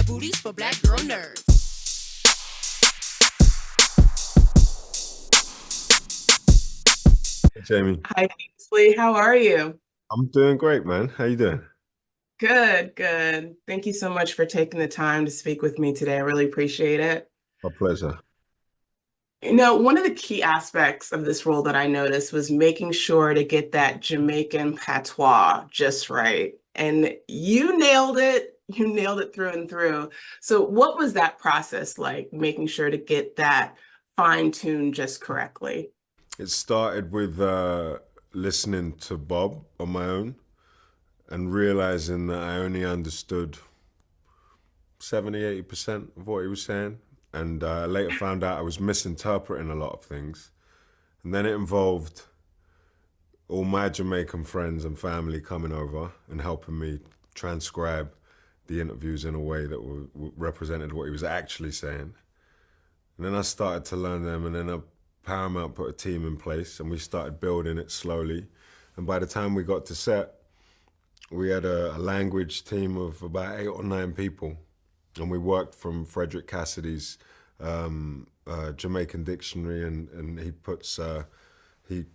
booties for black girl nerds. Hey, Jamie, Hi, Kingsley. How are you? I'm doing great, man. How you doing? Good, good. Thank you so much for taking the time to speak with me today. I really appreciate it. My pleasure. One of the key aspects of this role that I noticed was making sure to get that Jamaican patois just right. And you nailed it. You nailed it through and through. So, what was that process like, making sure to get that fine-tuned just correctly? It started with listening to Bob on my own and realizing that I only understood 70, 80% of what he was saying. And I later found out I was misinterpreting a lot of things. And then it involved all my Jamaican friends and family coming over and helping me transcribe the interviews in a way that represented what he was actually saying. And then I started to learn them, and then Paramount put a team in place, and we started building it slowly. And by the time we got to set, we had a language team of about 8 or 9 people, and we worked from Frederick Cassidy's Jamaican dictionary, and he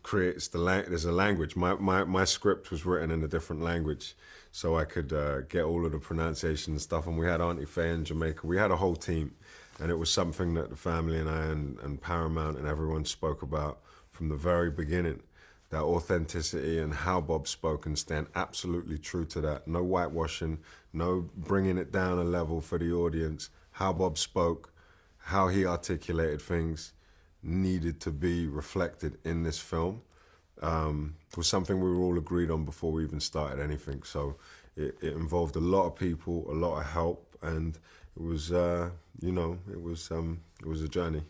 creates there's a language. My script was written in a different language, so I could get all of the pronunciation and stuff. And we had Auntie Faye in Jamaica. We had a whole team, and it was something that the family and I and Paramount and everyone spoke about from the very beginning. That authenticity and how Bob spoke, and stand absolutely true to that. No whitewashing, no bringing it down a level for the audience. How Bob spoke, how he articulated things needed to be reflected in this film. Was something we were all agreed on before we even started anything. So it involved a lot of people, a lot of help, and it was, it was a journey.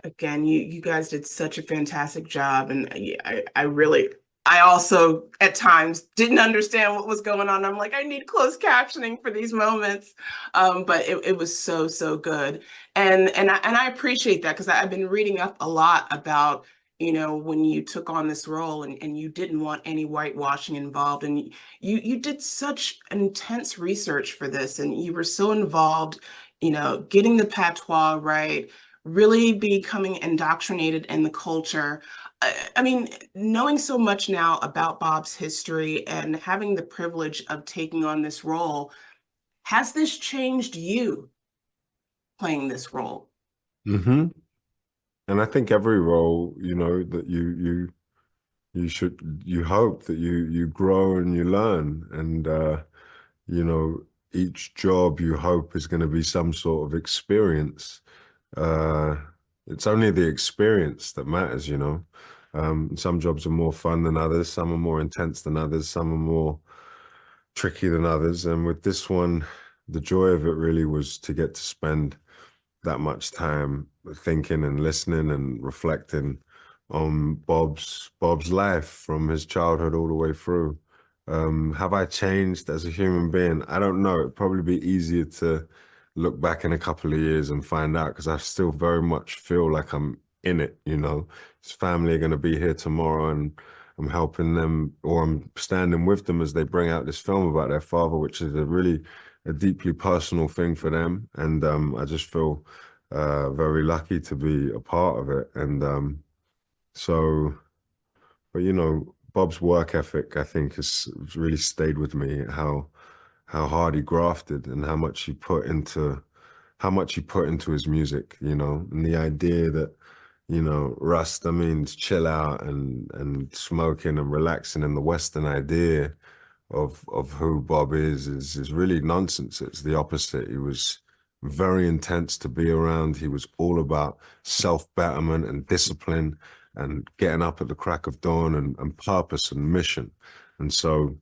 Again, you guys did such a fantastic job, and I really, I also at times didn't understand what was going on. I'm like, I need closed captioning for these moments, but it was so good, and I appreciate that because I've been reading up a lot about when you took on this role, and you didn't want any whitewashing involved, and you did such intense research for this, and you were so involved, getting the patois right, really becoming indoctrinated in the culture. I mean, knowing so much now about Bob's history and having the privilege of taking on this role, has this changed you playing this role? hmm And I think every role, that you hope that you grow and you learn, and you know, each job you hope is going to be some sort of experience. Uh, it's only the experience that matters. Some jobs are more fun than others, some are more intense than others, some are more tricky than others. And with this one, the joy of it really was to get to spend that much time thinking and listening and reflecting on Bob's life from his childhood all the way through. Have I changed as a human being? I don't know. It'd probably be easier to look back in a couple of years and find out, because I still very much feel like I'm in it. His family are going to be here tomorrow, and I'm helping them, or I'm standing with them as they bring out this film about their father, which is a deeply personal thing for them. And I just feel very lucky to be a part of it. And so, but Bob's work ethic, I think, has really stayed with me. How hard he grafted, and how much he put into his music. And the idea that Rasta means chill out and smoking and relaxing, and the Western idea of who Bob is really nonsense. It's the opposite. He was very intense to be around. He was all about self-betterment and discipline and getting up at the crack of dawn, and purpose and mission. And so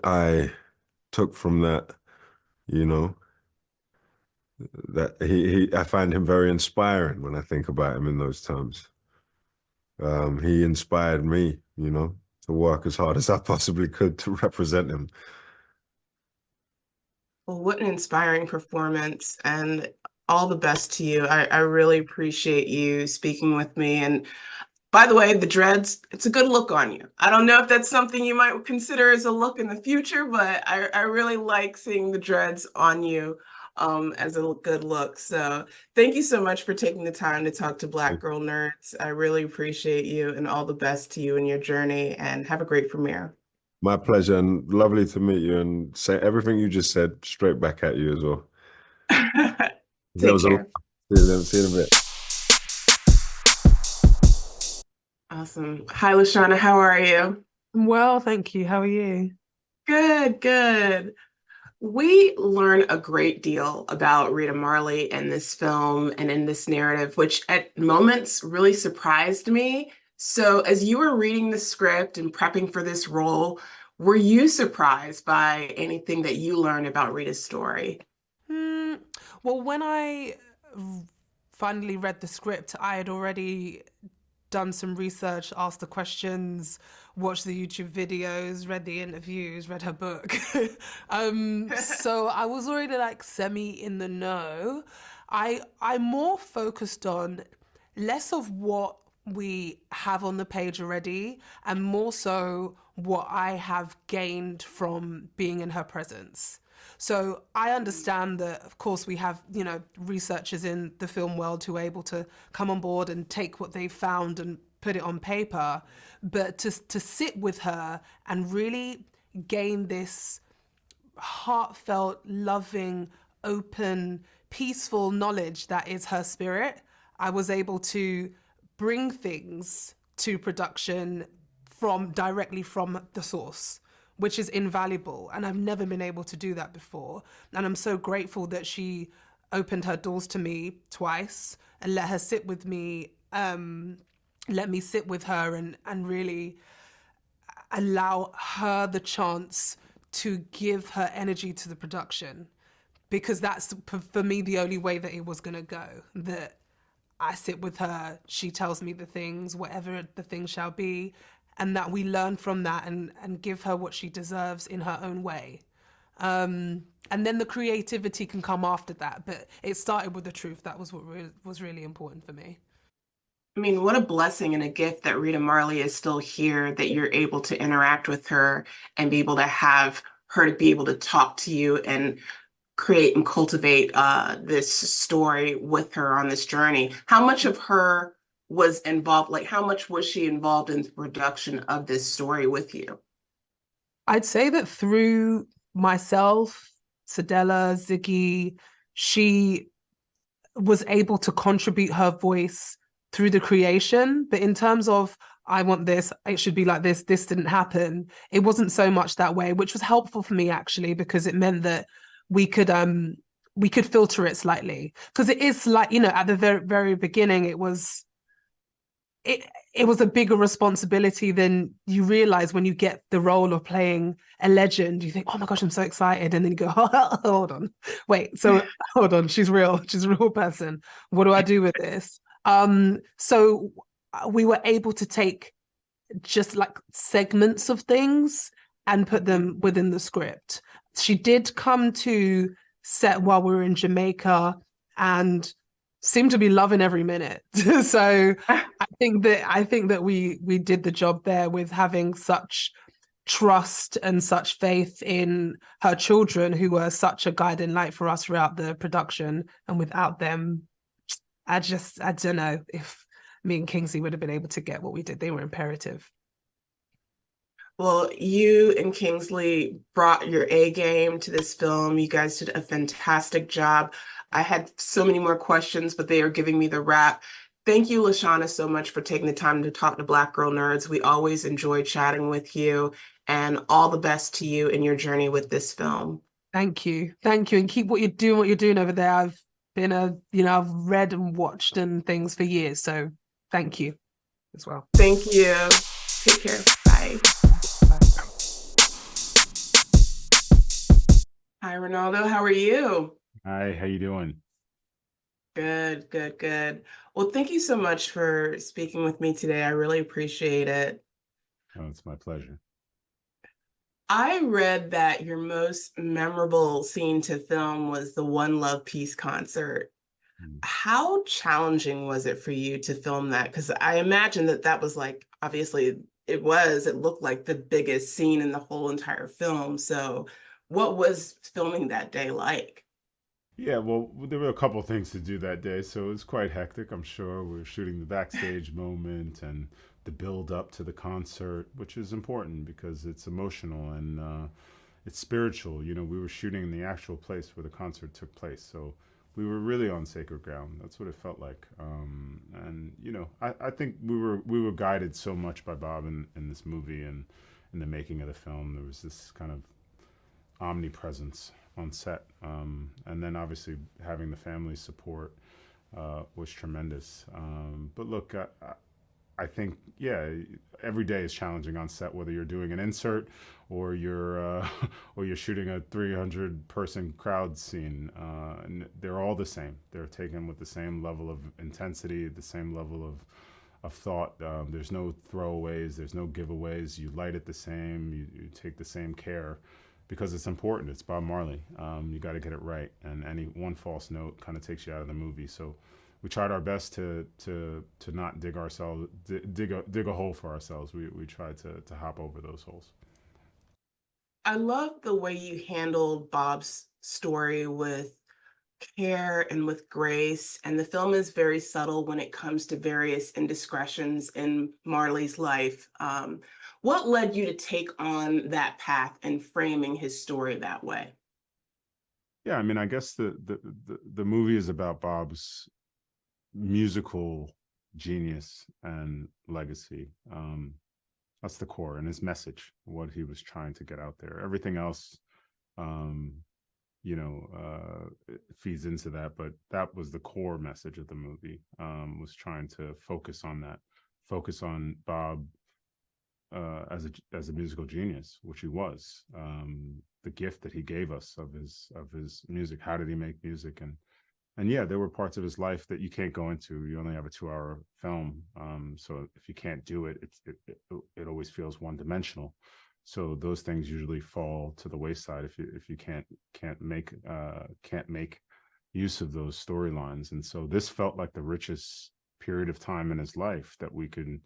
I took from that, you know, that I find him very inspiring when I think about him in those terms. He inspired me, to work as hard as I possibly could to represent him. Well, what an inspiring performance, and all the best to you. I really appreciate you speaking with me. And By the way, the dreads, it's a good look on you. I don't know if that's something you might consider as a look in the future, but I really like seeing the dreads on you as a good look. So thank you so much for taking the time to talk to Black Girl Nerds. I really appreciate you and all the best to you in your journey and have a great premiere. My pleasure and lovely to meet you and say everything you just said straight back at you as well. There Take was a lot. care. See you in a bit. Awesome. Hi, Lashana. How are you? Well, thank you. How are you? Good, good. We learn a great deal about Rita Marley in this film and in this narrative, which at moments really surprised me. So, as you were reading the script and prepping for this role, were you surprised by anything that you learned about Rita's story? Hmm. Well, when I finally read the script, I had already done some research, asked the questions, watched the YouTube videos, read the interviews, read her book. So I was already like semi in the know. I more focused on less of what we have on the page already and more so what I have gained from being in her presence. So I understand that, of course, we have, researchers in the film world who are able to come on board and take what they've found and put it on paper. But to sit with her and really gain this heartfelt, loving, open, peaceful knowledge that is her spirit, I was able to bring things to production from directly from the source, which is invaluable. And I've never been able to do that before. And I'm so grateful that she opened her doors to me twice and let her sit with me, let me sit with her and really allow her the chance to give her energy to the production, because that's for me the only way that it was going to go. That I sit with her, she tells me the things, whatever the things shall be, and that we learn from that and give her what she deserves in her own way. And then the creativity can come after that, but it started with the truth. That was what was really important for me. I mean, what a blessing and a gift that Rita Marley is still here, that you're able to interact with her and be able to have her to be able to talk to you and create and cultivate this story with her on this journey. How much of her was involved? Like, how much was she involved in the production of this story with you? I'd say that through myself, Sadella, Ziggy, she was able to contribute her voice through the creation. But in terms of, I want this, it should be like this didn't happen, it wasn't so much that way, which was helpful for me actually, because it meant that we could filter it slightly. Because it is like, at the very, very beginning, it was a bigger responsibility than you realize when you get the role of playing a legend. You think, oh my gosh, I'm so excited. And then you go, oh, hold on, wait, so hold on, she's real. She's a real person. What do I do with this? So we were able to take just like segments of things and put them within the script. She did come to set while we were in Jamaica and seemed to be loving every minute. So I think that we did the job there with having such trust and such faith in her children, who were such a guiding light for us throughout the production. And without them, I don't know if me and Kingsley would have been able to get what we did. They were imperative. Well, you and Kingsley brought your A game to this film. You guys did a fantastic job. I had so many more questions, but they are giving me the wrap. Thank you, Lashana, so much for taking the time to talk to Black Girl Nerds. We always enjoy chatting with you, and all the best to you in your journey with this film. Thank you. And keep what you're doing over there. I've been I've read and watched and things for years. So thank you as well. Thank you. Take care. Bye. Hi, Reinaldo. How are you? Hi, how you doing? Good, good, good. Well, thank you so much for speaking with me today. I really appreciate it. Oh, it's my pleasure. I read that your most memorable scene to film was the One Love Peace concert. Mm. How challenging was it for you to film that? Because I imagine that that was like, obviously it looked like the biggest scene in the whole entire film. So what was filming that day like? Yeah, well, there were a couple things to do that day, so it was quite hectic. I'm sure we were shooting the backstage moment and the build up to the concert, which is important because it's emotional and it's spiritual. You know, we were shooting in the actual place where the concert took place, so we were really on sacred ground. That's what it felt like. And you know, I think we were guided so much by Bob in this movie and in the making of the film. There was this kind of omnipresence on set, and then obviously having the family support was tremendous. But look, I think, yeah, every day is challenging on set, whether you're doing an insert or you're or you're shooting a 300-person crowd scene. And they're all the same. They're taken with the same level of intensity, the same level of thought. There's no throwaways. There's no giveaways. You light it the same. You take the same care because it's important. It's Bob Marley. You got to get it right, and any one false note kind of takes you out of the movie. So we tried our best to not dig a hole for ourselves. We tried to hop over those holes. I love the way you handled Bob's story with care and with grace. And the film is very subtle when it comes to various indiscretions in Marley's life. What led you to take on that path and framing his story that way? Yeah, I mean, I guess the movie is about Bob's musical genius and legacy. That's the core, and his message, what he was trying to get out there. Everything else, um, it feeds into that, but that was the core message of the movie. Was trying to focus on that, focus on Bob as a musical genius, which he was. The gift that he gave us of his music. How did he make music? And yeah, there were parts of his life that you can't go into. You only have a 2-hour film, so if you can't do it, it always feels one dimensional. So those things usually fall to the wayside if you can't make use of those storylines. And so this felt like the richest period of time in his life that we could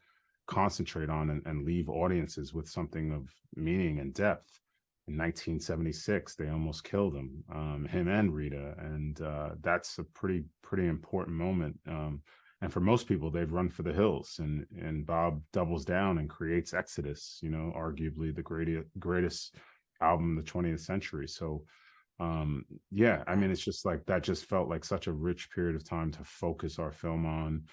concentrate on and leave audiences with something of meaning and depth. In 1976, they almost killed him and Rita, and that's a pretty important moment. And for most people, they've run for the hills, and Bob doubles down and creates Exodus. You know, arguably the greatest album of the 20th century. So, yeah, I mean, it's just like that. Just felt like such a rich period of time to focus our film on.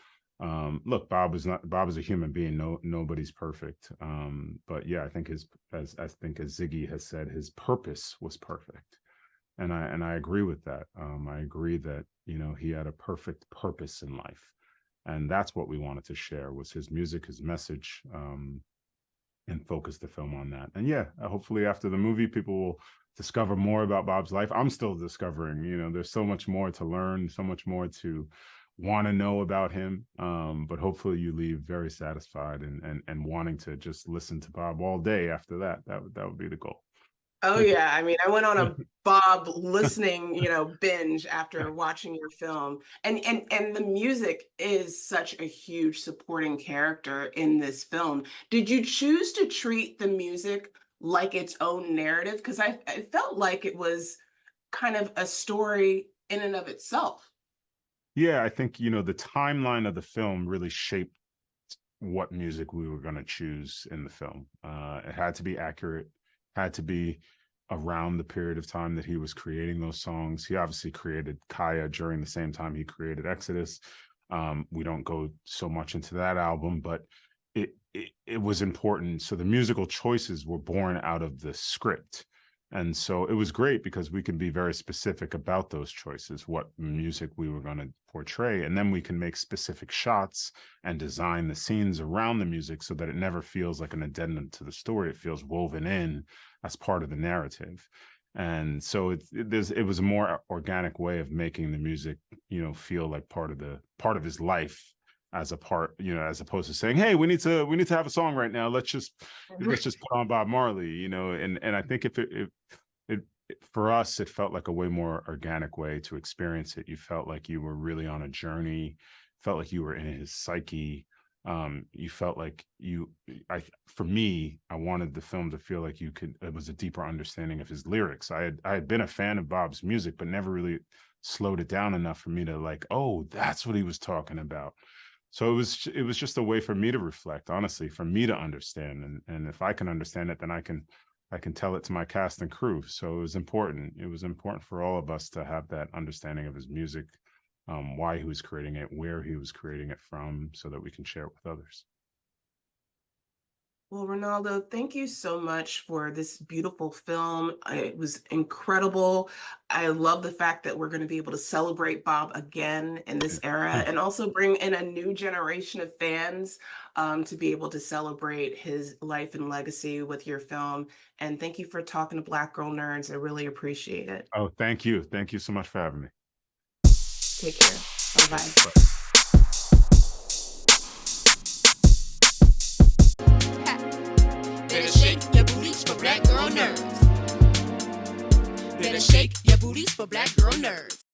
Look, Bob is a human being. Nobody's perfect. But yeah, I think as Ziggy has said, his purpose was perfect. And I agree with that. I agree that, he had a perfect purpose in life. And that's what we wanted to share, was his music, his message, and focus the film on that. And yeah, hopefully after the movie, people will discover more about Bob's life. I'm still discovering, there's so much more to learn, so much more to want to know about him, but hopefully you leave very satisfied and wanting to just listen to Bob all day after that. That would be the goal. Oh yeah, I mean, I went on a Bob listening, binge after watching your film, and the music is such a huge supporting character in this film. Did you choose to treat the music like its own narrative? Because I felt like it was kind of a story in and of itself. Yeah, I think, the timeline of the film really shaped what music we were going to choose in the film. It had to be accurate, had to be around the period of time that he was creating those songs. He obviously created Kaya during the same time he created Exodus. We don't go so much into that album, but it was important. So the musical choices were born out of the script. And so it was great because we can be very specific about those choices, what music we were going to portray. And then we can make specific shots and design the scenes around the music so that it never feels like an addendum to the story. It feels woven in as part of the narrative. And so it was a more organic way of making the music, feel like part of his life, as opposed to saying, hey, we need to have a song right now. Let's just put on Bob Marley, and I think if for us, it felt like a way more organic way to experience it. You felt like you were really on a journey, felt like you were in his psyche. You felt like for me, I wanted the film to feel like it was a deeper understanding of his lyrics. I had been a fan of Bob's music, but never really slowed it down enough for me to like, oh, that's what he was talking about. So it was just a way for me to reflect, honestly, for me to understand. And if I can understand it, then I can tell it to my cast and crew. So it was important. It was important for all of us to have that understanding of his music, why he was creating it, where he was creating it from, so that we can share it with others. Well, Reinaldo, thank you so much for this beautiful film. It was incredible. I love the fact that we're going to be able to celebrate Bob again in this era and also bring in a new generation of fans to be able to celebrate his life and legacy with your film. And thank you for talking to Black Girl Nerds. I really appreciate it. Oh, thank you. Thank you so much for having me. Take care. Bye-bye. Bye. Better shake your booties for Black Girl Nerds. Better shake your booties for Black Girl Nerds.